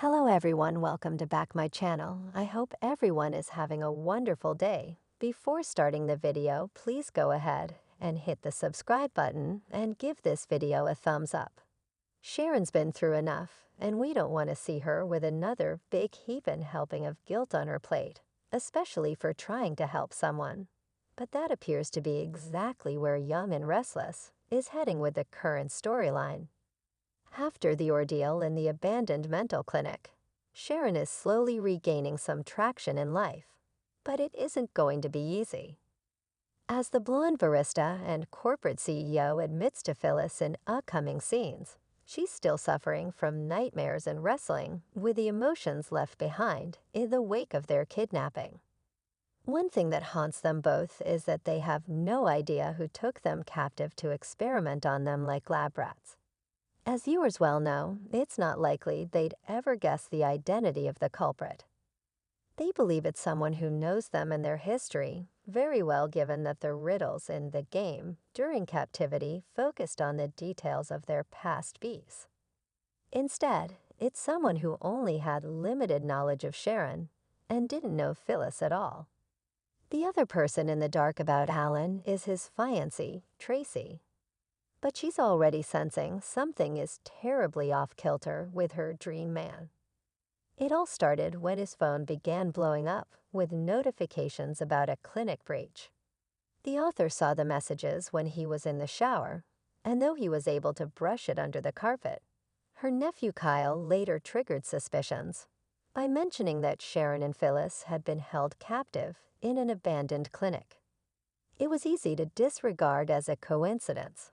Hello everyone, welcome to back my channel. I hope everyone is having a wonderful day. Before starting the video, please go ahead and hit the subscribe button and give this video a thumbs up. Sharon's been through enough, and we don't want to see her with another big heaping helping of guilt on her plate, especially for trying to help someone. But that appears to be exactly where Young and Restless is heading with the current storyline. After the ordeal in the abandoned mental clinic, Sharon is slowly regaining some traction in life, but it isn't going to be easy. As the blonde barista and corporate CEO admits to Phyllis in upcoming scenes, she's still suffering from nightmares and wrestling with the emotions left behind in the wake of their kidnapping. One thing that haunts them both is that they have no idea who took them captive to experiment on them like lab rats. As viewers well know, it's not likely they'd ever guess the identity of the culprit. They believe it's someone who knows them and their history very well, given that the riddles in the game during captivity focused on the details of their past beefs. Instead, it's someone who only had limited knowledge of Sharon and didn't know Phyllis at all. The other person in the dark about Alan is his fiancée, Tracy. But she's already sensing something is terribly off-kilter with her dream man. It all started when his phone began blowing up with notifications about a clinic breach. The author saw the messages when he was in the shower, and though he was able to brush it under the carpet, her nephew Kyle later triggered suspicions by mentioning that Sharon and Phyllis had been held captive in an abandoned clinic. It was easy to disregard as a coincidence,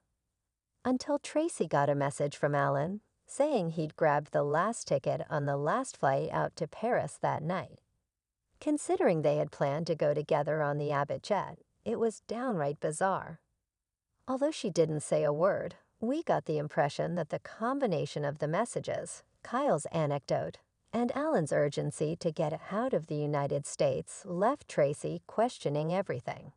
until Tracy got a message from Alan saying he'd grabbed the last ticket on the last flight out to Paris that night. Considering they had planned to go together on the Abbott jet, it was downright bizarre. Although she didn't say a word, we got the impression that the combination of the messages, Kyle's anecdote, and Alan's urgency to get out of the United States left Tracy questioning everything.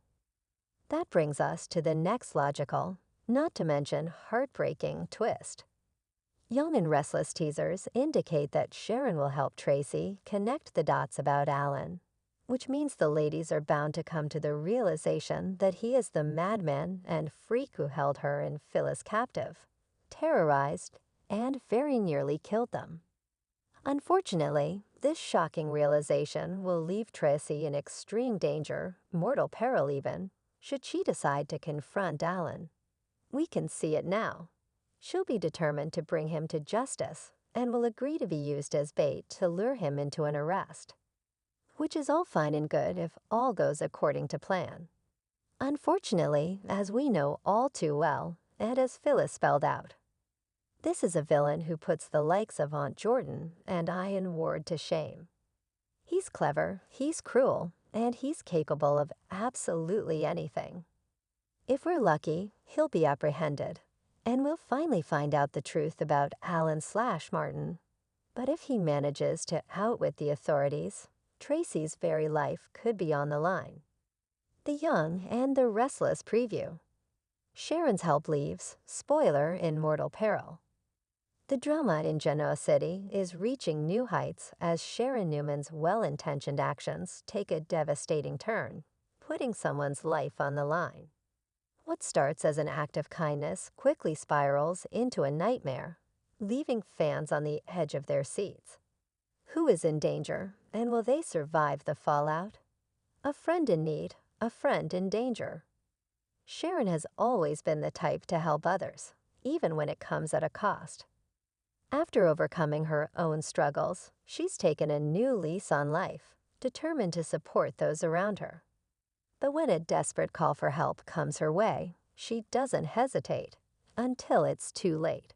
That brings us to the next logical, not to mention heartbreaking, twist. Young and Restless teasers indicate that Sharon will help Tracy connect the dots about Alan, which means the ladies are bound to come to the realization that he is the madman and freak who held her and Phyllis captive, terrorized, and very nearly killed them. Unfortunately, this shocking realization will leave Tracy in extreme danger, mortal peril even, should she decide to confront Alan. We can see it now. She'll be determined to bring him to justice and will agree to be used as bait to lure him into an arrest. Which is all fine and good if all goes according to plan. Unfortunately, as we know all too well, and as Phyllis spelled out, this is a villain who puts the likes of Aunt Jordan and Ian Ward to shame. He's clever, he's cruel, and he's capable of absolutely anything. If we're lucky, he'll be apprehended, and we'll finally find out the truth about Alan/Martin. But if he manages to outwit the authorities, Tracy's very life could be on the line. The Young and the Restless preview. Sharon's help leaves, spoiler, in mortal peril. The drama in Genoa City is reaching new heights as Sharon Newman's well-intentioned actions take a devastating turn, putting someone's life on the line. What starts as an act of kindness quickly spirals into a nightmare, leaving fans on the edge of their seats. Who is in danger, and will they survive the fallout? A friend in need, a friend in danger. Sharon has always been the type to help others, even when it comes at a cost. After overcoming her own struggles, she's taken a new lease on life, determined to support those around her. But when a desperate call for help comes her way, she doesn't hesitate until it's too late.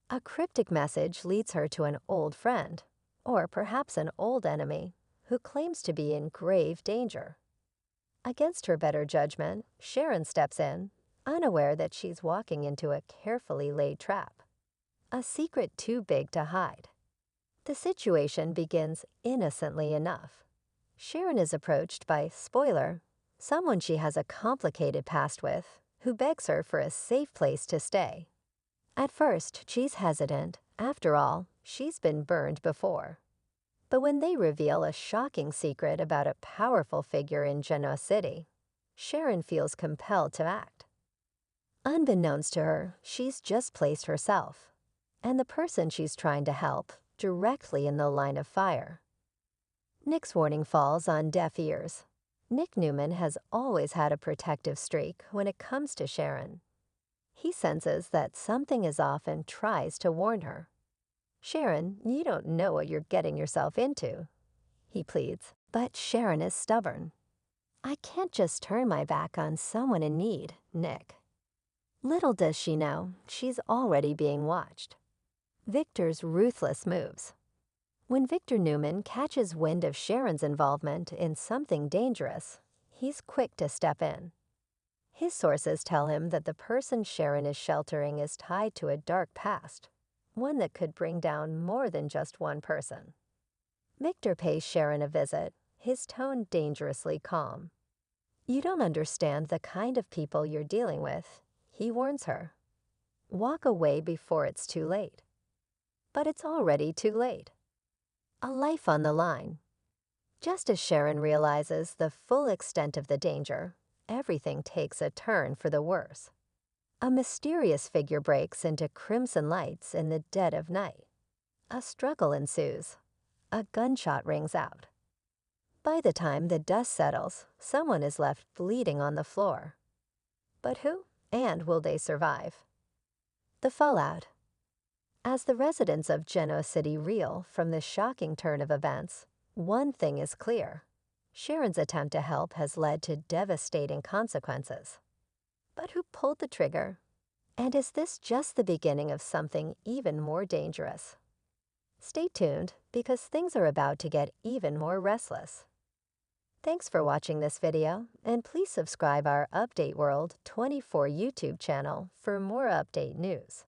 A cryptic message leads her to an old friend, or perhaps an old enemy, who claims to be in grave danger. Against her better judgment, Sharon steps in, unaware that she's walking into a carefully laid trap, a secret too big to hide. The situation begins innocently enough. Sharon is approached by, spoiler, someone she has a complicated past with, who begs her for a safe place to stay. At first, she's hesitant. After all, she's been burned before. But when they reveal a shocking secret about a powerful figure in Genoa City, Sharon feels compelled to act. Unbeknownst to her, she's just placed herself, and the person she's trying to help, directly in the line of fire. Nick's warning falls on deaf ears. Nick Newman has always had a protective streak when it comes to Sharon. He senses that something is off and tries to warn her. "Sharon, you don't know what you're getting yourself into," he pleads, but Sharon is stubborn. "I can't just turn my back on someone in need, Nick." Little does she know, she's already being watched. Victor's ruthless moves. When Victor Newman catches wind of Sharon's involvement in something dangerous, he's quick to step in. His sources tell him that the person Sharon is sheltering is tied to a dark past, one that could bring down more than just one person. Victor pays Sharon a visit, his tone dangerously calm. "You don't understand the kind of people you're dealing with," he warns her. "Walk away before it's too late." But it's already too late. A life on the line. Just as Sharon realizes the full extent of the danger, everything takes a turn for the worse. A mysterious figure breaks into crimson lights in the dead of night. A struggle ensues. A gunshot rings out. By the time the dust settles, someone is left bleeding on the floor. But who, and will they survive? The fallout. As the residents of Genoa City reel from this shocking turn of events, one thing is clear. Sharon's attempt to help has led to devastating consequences. But who pulled the trigger? And is this just the beginning of something even more dangerous? Stay tuned, because things are about to get even more restless. Thanks for watching this video, and please subscribe our Update World 24 YouTube channel for more update news.